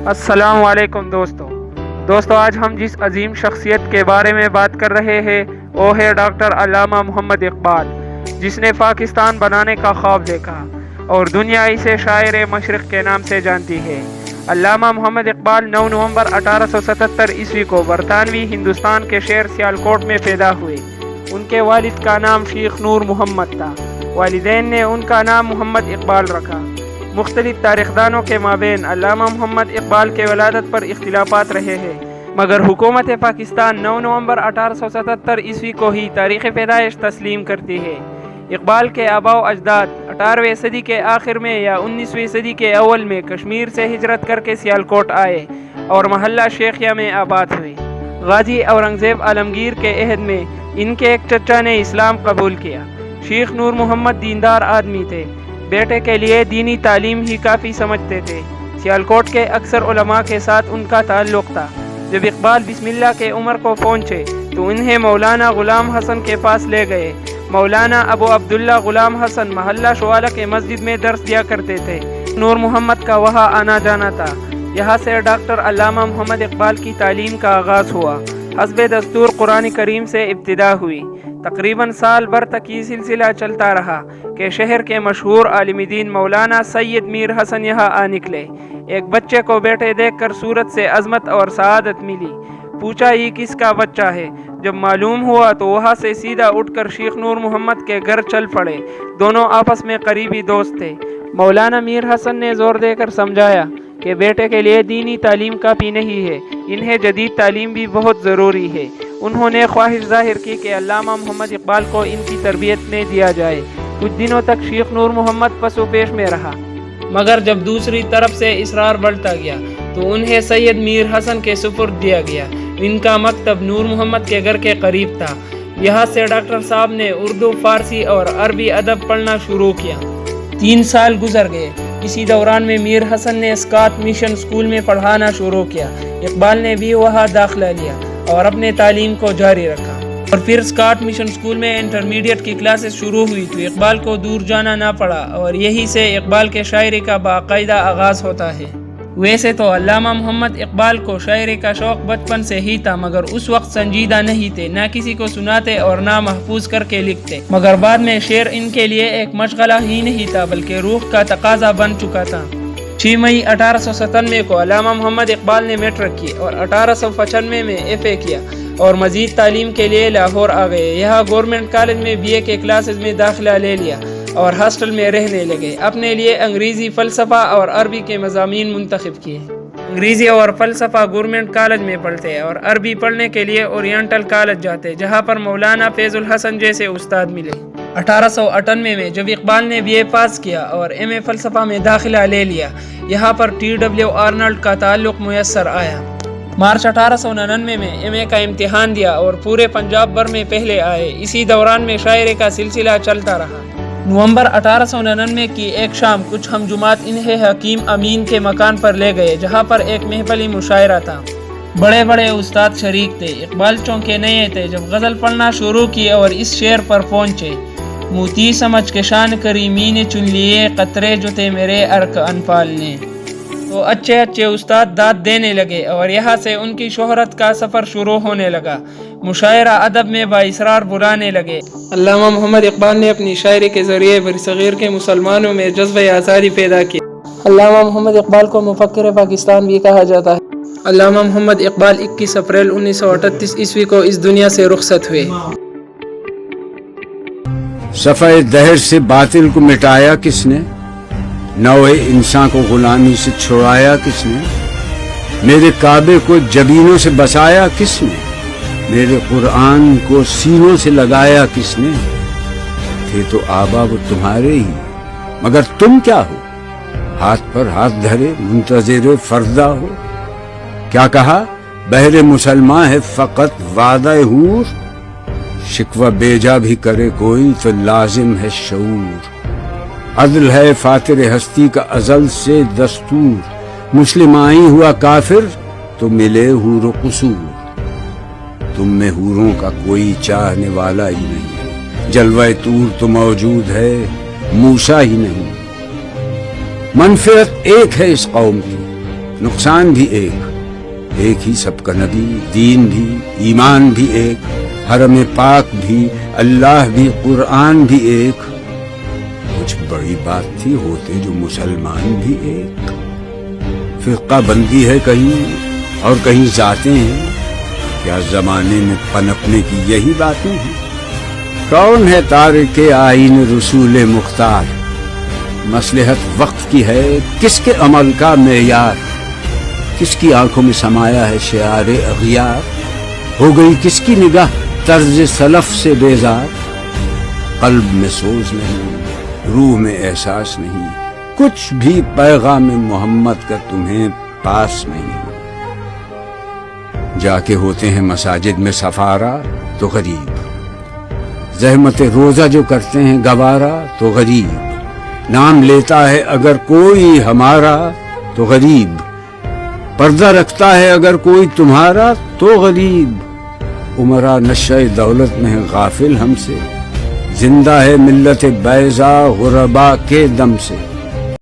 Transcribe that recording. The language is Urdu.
السلام علیکم دوستو آج ہم جس عظیم شخصیت کے بارے میں بات کر رہے ہیں وہ ہے ڈاکٹر علامہ محمد اقبال، جس نے پاکستان بنانے کا خواب دیکھا اور دنیا اسے شاعر مشرق کے نام سے جانتی ہے۔ علامہ محمد اقبال 9 نومبر 1877 عیسوی کو برطانوی ہندوستان کے شہر سیالکوٹ میں پیدا ہوئے۔ ان کے والد کا نام شیخ نور محمد تھا، والدین نے ان کا نام محمد اقبال رکھا۔ مختلف تاریخدانوں کے مابین علامہ محمد اقبال کے ولادت پر اختلافات رہے ہیں، مگر حکومت پاکستان 9 نومبر 1877 عیسوی کو ہی تاریخ پیدائش تسلیم کرتی ہے۔ اقبال کے آباء و اجداد 18ویں صدی کے آخر میں یا 19ویں صدی کے اول میں کشمیر سے ہجرت کر کے سیالکوٹ آئے اور محلہ شیخیہ میں آباد ہوئے۔ غازی اورنگزیب عالمگیر کے عہد میں ان کے ایک چچا نے اسلام قبول کیا۔ شیخ نور محمد دیندار آدمی تھے، بیٹے کے لیے دینی تعلیم ہی کافی سمجھتے تھے۔ سیالکوٹ کے اکثر علماء کے ساتھ ان کا تعلق تھا۔ جب اقبال بسم اللہ کے عمر کو پہنچے تو انہیں مولانا غلام حسن کے پاس لے گئے۔ مولانا ابو عبداللہ غلام حسن محلہ شوالہ کے مسجد میں درس دیا کرتے تھے۔ نور محمد کا وہاں آنا جانا تھا۔ یہاں سے ڈاکٹر علامہ محمد اقبال کی تعلیم کا آغاز ہوا۔ حسب دستور قرآن کریم سے ابتدا ہوئی۔ تقریباً سال بھر تک یہ سلسلہ چلتا رہا کہ شہر کے مشہور عالم دین مولانا سید میر حسن یہاں آ نکلے۔ ایک بچے کو بیٹے دیکھ کر صورت سے عظمت اور سعادت ملی۔ پوچھا یہ کس کا بچہ ہے؟ جب معلوم ہوا تو وہاں سے سیدھا اٹھ کر شیخ نور محمد کے گھر چل پڑے۔ دونوں آپس میں قریبی دوست تھے۔ مولانا میر حسن نے زور دے کر سمجھایا کہ بیٹے کے لیے دینی تعلیم کافی نہیں ہے، انہیں جدید تعلیم بھی بہت ضروری ہے۔ انہوں نے خواہش ظاہر کی کہ علامہ محمد اقبال کو ان کی تربیت میں دیا جائے۔ کچھ دنوں تک شیخ نور محمد پس و پیش میں رہا، مگر جب دوسری طرف سے اصرار بڑھتا گیا تو انہیں سید میر حسن کے سپرد دیا گیا۔ ان کا مکتب نور محمد کے گھر کے قریب تھا۔ یہاں سے ڈاکٹر صاحب نے اردو، فارسی اور عربی ادب پڑھنا شروع کیا۔ 3 سال گزر گئے۔ اسی دوران میں میر حسن نے اسکاٹ مشن اسکول میں پڑھانا شروع کیا۔ اقبال نے بھی وہاں داخلہ لیا اور اپنے تعلیم کو جاری رکھا، اور پھر اسکاٹ مشن اسکول میں انٹرمیڈیٹ کی کلاسز شروع ہوئی تو اقبال کو دور جانا نہ پڑا، اور یہی سے اقبال کے شاعری کا باقاعدہ آغاز ہوتا ہے۔ ویسے تو علامہ محمد اقبال کو شاعری کا شوق بچپن سے ہی تھا، مگر اس وقت سنجیدہ نہیں تھے، نہ کسی کو سناتے اور نہ محفوظ کر کے لکھتے۔ مگر بعد میں شعر ان کے لیے ایک مشغلہ ہی نہیں تھا بلکہ روح کا تقاضا بن چکا تھا۔ 6 مئی 1897 کو علامہ محمد اقبال نے میٹرک کی اور 1895 میں FA کیا اور مزید تعلیم کے لیے لاہور آ گئے۔ یہاں گورنمنٹ کالج میں BA کے کلاسز میں داخلہ لے لیا اور ہاسٹل میں رہنے لگے۔ اپنے لیے انگریزی، فلسفہ اور عربی کے مضامین منتخب کیے۔ انگریزی اور فلسفہ گورنمنٹ کالج میں پڑھتے اور عربی پڑھنے کے لیے اورینٹل کالج جاتے، جہاں پر مولانا فیض الحسن جیسے استاد ملے۔ 1898 میں جب اقبال نے BA پاس کیا اور MA فلسفہ میں داخلہ لے لیا، یہاں پر TW آرنلڈ کا تعلق میسر آیا۔ مارچ 1899 میں MA کا امتحان دیا اور پورے پنجاب بھر میں پہلے آئے۔ اسی دوران میں شاعری کا سلسلہ چلتا رہا۔ نومبر 1899 کی ایک شام کچھ ہم جماعت انہیں حکیم امین کے مکان پر لے گئے، جہاں پر ایک محفلی مشاعرہ تھا۔ بڑے بڑے استاد شریک تھے۔ اقبال چونکے نہیں تھے جب غزل پڑھنا شروع کی اور اس شعر پر پہنچے: موتی سمجھ کے شان کریمی نے چن لیے، قطرے جو تھے میرے ارک انفال نے، تو اچھے اچھے استاد داد دینے لگے اور یہاں سے ان کی شہرت کا سفر شروع ہونے لگا۔ مشاعرہ ادب میں بااصرار بلانے لگے۔ علامہ محمد اقبال نے اپنی شاعری کے ذریعے برصغیر کے مسلمانوں میں جذبہ آزادی پیدا کی۔ علامہ محمد اقبال کو مفکر پاکستان بھی کہا جاتا ہے۔ علامہ محمد اقبال 21 اپریل 1938 عیسوی کو اس دنیا سے رخصت ہوئے۔ صفحہ دہر سے باطل کو مٹایا کس نے؟ نوع انسان کو غلامی سے چھڑایا کس نے؟ میرے کعبے کو جبینوں سے بسایا کس نے؟ میرے قرآن کو سینوں سے لگایا کس نے؟ تھے تو آبا وہ تمہارے ہی، مگر تم کیا ہو؟ ہاتھ پر ہاتھ دھرے منتظر فردا ہو۔ کیا کہا؟ بہر مسلمان ہے فقط وعدہ حور، شکوہ بیجا بھی کرے کوئی تو لازم ہے شعور۔ عدل ہے فاتر ہستی کا ازل سے دستور، مسلم آئی ہوا کافر تو ملے حور و قصور۔ تم میں حوروں کا کوئی چاہنے والا ہی نہیں، جلوہ طور تو موجود ہے موسیٰ ہی نہیں۔ منفرت ایک ہے اس قوم کی، نقصان بھی ایک ہی سب کا نبی، دین بھی، ایمان بھی ایک، حرم پاک بھی، اللہ بھی، قرآن بھی ایک۔ کچھ بڑی بات تھی ہوتے جو مسلمان بھی ایک۔ فرقہ بندی ہے کہیں اور کہیں ذاتیں ہیں، کیا زمانے میں پنپنے کی یہی باتیں ہیں؟ کون ہے تارک آئین رسول مختار؟ مصلحت وقت کی ہے کس کے عمل کا معیار؟ کس کی آنکھوں میں سمایا ہے شعار اغیار؟ ہو گئی کس کی نگاہ طرز سلف سے بیزار؟ قلب میں سوز نہیں، روح میں احساس نہیں، کچھ بھی پیغام محمد کا تمہیں پاس نہیں۔ جا کے ہوتے ہیں مساجد میں سفارا تو غریب، زحمت روزہ جو کرتے ہیں گوارا تو غریب، نام لیتا ہے اگر کوئی ہمارا تو غریب، پردہ رکھتا ہے اگر کوئی تمہارا تو غریب۔ عمرا نشہ دولت میں ہے غافل ہم سے، زندہ ہے ملت بیضا غربا کے دم سے۔